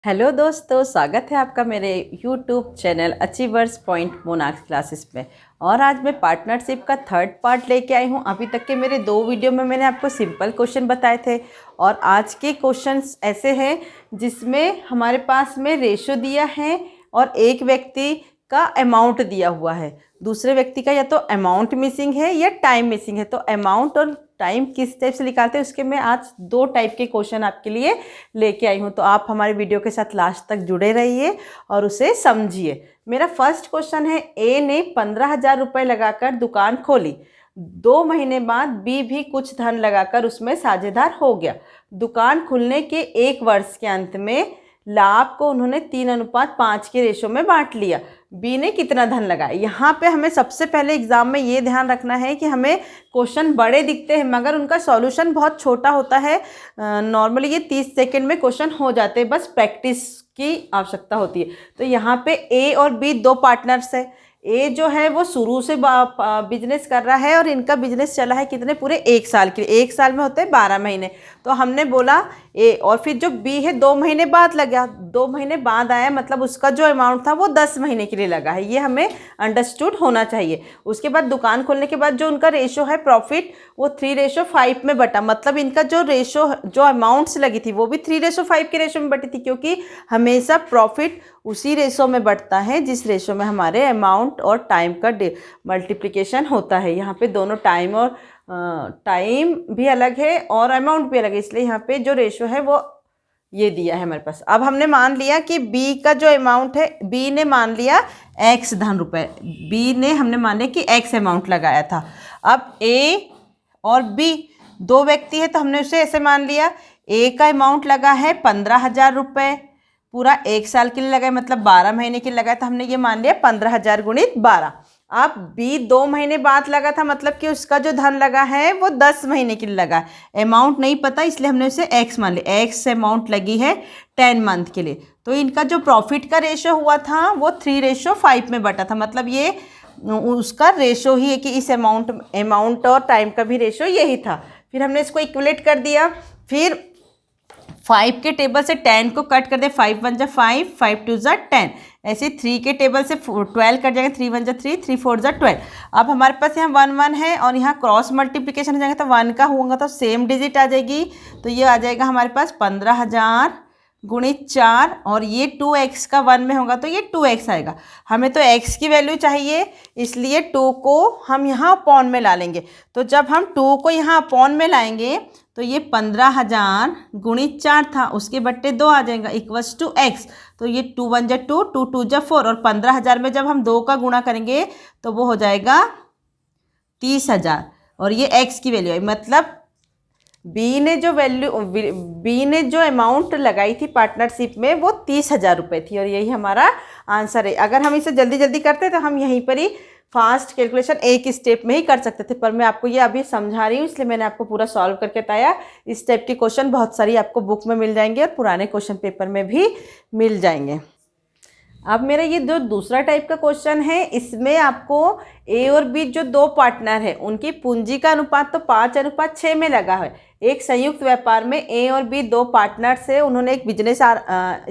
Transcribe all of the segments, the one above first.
Hello दोस्तों, स्वागत है आपका मेरे YouTube channel achievers point Monax classes में। और आज मैं पार्टनरशिप का थर्ड पार्ट लेके आई हूँ। अभी तक के मेरे 2 वीडियो में मैंने आपको सिंपल क्वेश्चन बताए थे और आज के क्वेश्चंस ऐसे हैं जिसमें हमारे पास में रेशो दिया है और एक व्यक्ति का अमाउंट दिया हुआ है, दूसरे व्यक्ति का या तो अमाउंट मिसिंग है या टाइम मिसिंग है। तो अमाउंट और टाइम किस टाइप से निकालते हैं उसके मैं आज 2 टाइप के क्वेश्चन आपके लिए लेके आई हूँ। तो आप हमारे वीडियो के साथ लास्ट तक जुड़े रहिए और उसे समझिए। मेरा फर्स्ट क्वेश्चन है, ए ने 15,000 रुपये लगाकर दुकान खोली। 2 महीने बाद बी भी कुछ धन लगाकर उसमें साझेदार हो गया। दुकान खुलने के 1 वर्ष के अंत में लाभ को उन्होंने 3:5 के रेशो में बांट लिया। बी ने कितना धन लगाया। यहाँ पे हमें सबसे पहले एग्जाम में ये ध्यान रखना है कि हमें क्वेश्चन बड़े दिखते हैं मगर उनका सॉल्यूशन बहुत छोटा होता है। नॉर्मली ये 30 सेकंड में क्वेश्चन हो जाते हैं, बस प्रैक्टिस की आवश्यकता होती है। तो यहाँ पे ए और बी 2 पार्टनर्स है। ए जो है वो शुरू से बिजनेस कर रहा है और इनका बिजनेस चला है कितने, पूरे 1 साल के लिए। 1 साल में होते हैं 12 महीने। तो हमने बोला ए, और फिर जो बी है 2 महीने बाद लगा, 2 महीने बाद आया, मतलब उसका जो अमाउंट था वो 10 महीने के लिए लगा है। ये हमें अंडरस्टूड होना चाहिए। उसके बाद दुकान खोलने के बाद जो उनका रेशो है प्रॉफिट, वो 3:5 में बटा, मतलब इनका जो रेशो, जो अमाउंट्स लगी थी वो भी 3:5 के रेशो में बटी थी, क्योंकि हमेशा प्रॉफिट उसी रेशो में बढ़ता है जिस रेशो में हमारे अमाउंट और टाइम का मल्टीप्लिकेशन होता है। यहाँ पे दोनों टाइम और टाइम भी अलग है और अमाउंट भी अलग है, इसलिए यहाँ पे जो रेशो है वो ये दिया है हमारे पास। अब हमने मान लिया कि बी का जो अमाउंट है, बी ने मान लिया x धन रुपये, बी ने हमने माने कि x अमाउंट लगाया था। अब ए और बी 2 व्यक्ति है तो हमने उसे ऐसे मान लिया, ए का अमाउंट लगा है 15,000 रुपये, पूरा 1 साल के लिए लगाए, मतलब 12 महीने के लिए लगाया, तो हमने ये मान लिया 15,000 गुणित 12। अब बी 2 महीने बाद लगा था, मतलब कि उसका जो धन लगा है वो 10 महीने के लिए लगा है। अमाउंट नहीं पता इसलिए हमने उसे x मान लिया। x अमाउंट लगी है 10 मंथ के लिए। तो इनका जो प्रॉफिट का रेशो हुआ था वो 3:5 में बटा था, मतलब ये उसका रेशो ही है कि इस अमाउंट और टाइम का भी रेशो यही था। फिर हमने इसको इक्वलेट कर दिया। फिर 5 के टेबल से 10 को कट कर दे, 5 1 जा 5, 5 2 जा 10। ऐसे 3 के टेबल से 12 कट जाएगा, 3 1 जा 3, 3 4 जा 12। अब हमारे पास यहाँ 1 1 है और यहाँ क्रॉस मल्टीप्लिकेशन हो जाएगा, तो 1 का होगा तो सेम डिजिट आ जाएगी। तो ये आ जाएगा हमारे पास 15,000 गुणित 4, और ये 2x का 1 में होगा तो ये 2x आएगा। हमें तो x की वैल्यू चाहिए, इसलिए 2 को हम यहाँ अपॉन में ला लेंगे। तो जब हम 2 को यहाँ अपॉन में लाएंगे तो ये 15,000 गुणित 4 था, उसके बट्टे 2 आ जाएगा इक्वल्स टू x। तो ये 2 1 जा 2, 2 2 जा 4, और 15,000 में जब हम 2 का गुणा करेंगे तो वो हो जाएगा 30,000, और ये x की वैल्यू है। मतलब बी ने जो अमाउंट लगाई थी पार्टनरशिप में वो 30,000 रुपये थी, और यही हमारा आंसर है। अगर हम इसे जल्दी जल्दी करते तो हम यहीं पर ही फास्ट कैलकुलेशन एक स्टेप में ही कर सकते थे, पर मैं आपको ये अभी समझा रही हूँ इसलिए मैंने आपको पूरा सॉल्व करके बताया। इस टाइप के क्वेश्चन बहुत सारी आपको बुक में मिल जाएंगे और पुराने क्वेश्चन पेपर में भी मिल जाएंगे। अब मेरा ये जो दूसरा टाइप का क्वेश्चन है, इसमें आपको ए और बी जो 2 पार्टनर है उनकी पूंजी का अनुपात तो 5:6 में लगा है। एक संयुक्त व्यापार में ए और बी 2 पार्टनर्स है, उन्होंने एक बिजनेस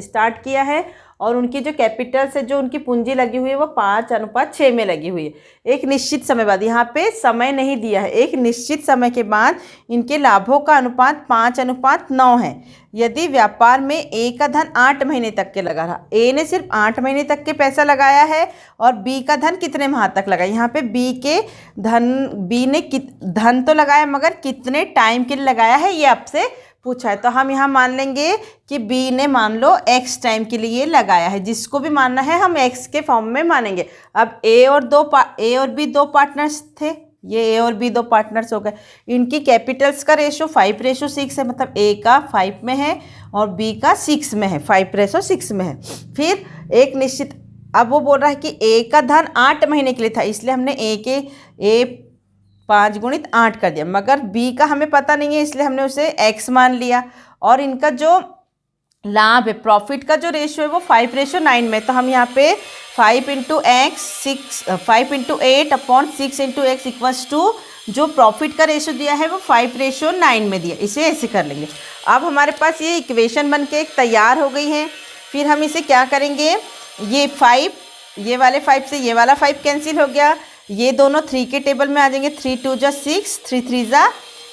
स्टार्ट किया है और उनकी जो कैपिटल से जो उनकी पूंजी लगी हुई है वो 5:6 में लगी हुई है। एक निश्चित समय बाद, यहाँ पे समय नहीं दिया है, एक निश्चित समय के बाद इनके लाभों का अनुपात 5:9 है। यदि व्यापार में ए का धन 8 महीने तक के लगा रहा, ए ने सिर्फ 8 महीने तक के पैसा लगाया है और बी का धन कितने माह तक लगा। यहाँ पे बी ने धन तो लगाया मगर कितने टाइम के लिए लगाया है ये आपसे पूछा है। तो हम यहाँ मान लेंगे कि बी ने मान लो x टाइम के लिए लगाया है, जिसको भी मानना है हम x के फॉर्म में मानेंगे। अब ए और बी 2 पार्टनर्स थे, ये ए और बी 2 पार्टनर्स हो गए। इनकी कैपिटल्स का रेशो 5:6 है, मतलब ए का 5 में है और बी का 6 में है, 5:6 में है। फिर एक निश्चित, अब वो बोल रहा है कि ए का धन 8 महीने के लिए था, इसलिए हमने ए 5 गुणित 8 कर दिया, मगर बी का हमें पता नहीं है इसलिए हमने उसे x मान लिया। और इनका जो लाभ है, प्रॉफिट का जो रेशो है वो 5:9 में, तो हम यहाँ पे 5 × 8 अपॉन 6 × x इक्वल्स टू जो प्रॉफिट का रेशो दिया है वो 5:9 में दिया, इसे ऐसे कर लेंगे। अब हमारे पास ये इक्वेशन बन के एक तैयार हो गई है। फिर हम इसे क्या करेंगे, ये 5, ये वाले 5 से ये वाला 5 कैंसिल हो गया, ये दोनों 3 के टेबल में आ जाएंगे, 3 2 जा 6, 3 3 जा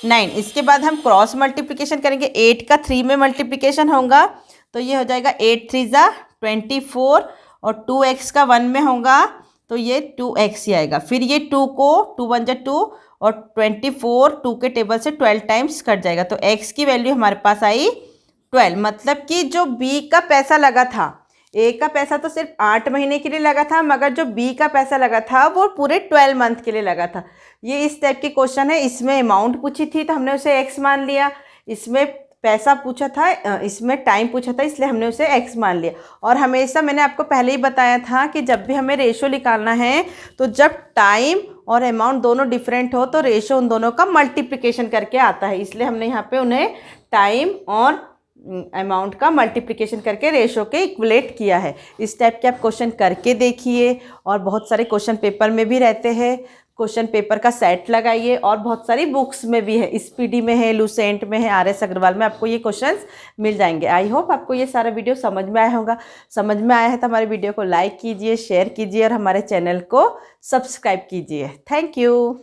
9। इसके बाद हम क्रॉस मल्टीप्लिकेशन करेंगे, 8 का 3 में मल्टीप्लिकेशन होगा तो ये हो जाएगा 8 3 जा 24, और 2x का 1 में होगा तो ये 2x ही आएगा। फिर ये 2 को 2 1 जा 2, और 24 2 के टेबल से 12 टाइम्स कट जाएगा, तो x की वैल्यू हमारे पास आई 12। मतलब कि जो b का पैसा लगा था, a का पैसा तो सिर्फ 8 महीने के लिए लगा था, मगर जो b का पैसा लगा था वो पूरे 12 मंथ के लिए लगा था। ये इस टाइप के क्वेश्चन है। इसमें अमाउंट पूछी थी तो हमने उसे x मान लिया, इसमें पैसा पूछा था, इसमें टाइम पूछा था, इसलिए हमने उसे x मान लिया। और हमेशा मैंने आपको पहले ही बताया था कि जब भी हमें रेशो निकालना है तो जब टाइम और अमाउंट दोनों डिफरेंट हो तो रेशो उन दोनों का मल्टीप्लिकेशन करके आता है, इसलिए हमने यहाँ पे उन्हें टाइम और अमाउंट का मल्टीप्लिकेशन करके रेशो के इक्वलेट किया है। इस टाइप के आप क्वेश्चन करके देखिए, और बहुत सारे क्वेश्चन पेपर में भी रहते हैं। क्वेश्चन पेपर का सेट लगाइए, और बहुत सारी बुक्स में भी है, स्पीडी में है, लुसेंट में है, RS अग्रवाल में आपको ये क्वेश्चंस मिल जाएंगे। आई होप आपको ये सारा वीडियो समझ में आया होगा। समझ में आया है तो हमारे वीडियो को लाइक कीजिए, शेयर कीजिए और हमारे चैनल को सब्सक्राइब कीजिए। Thank you.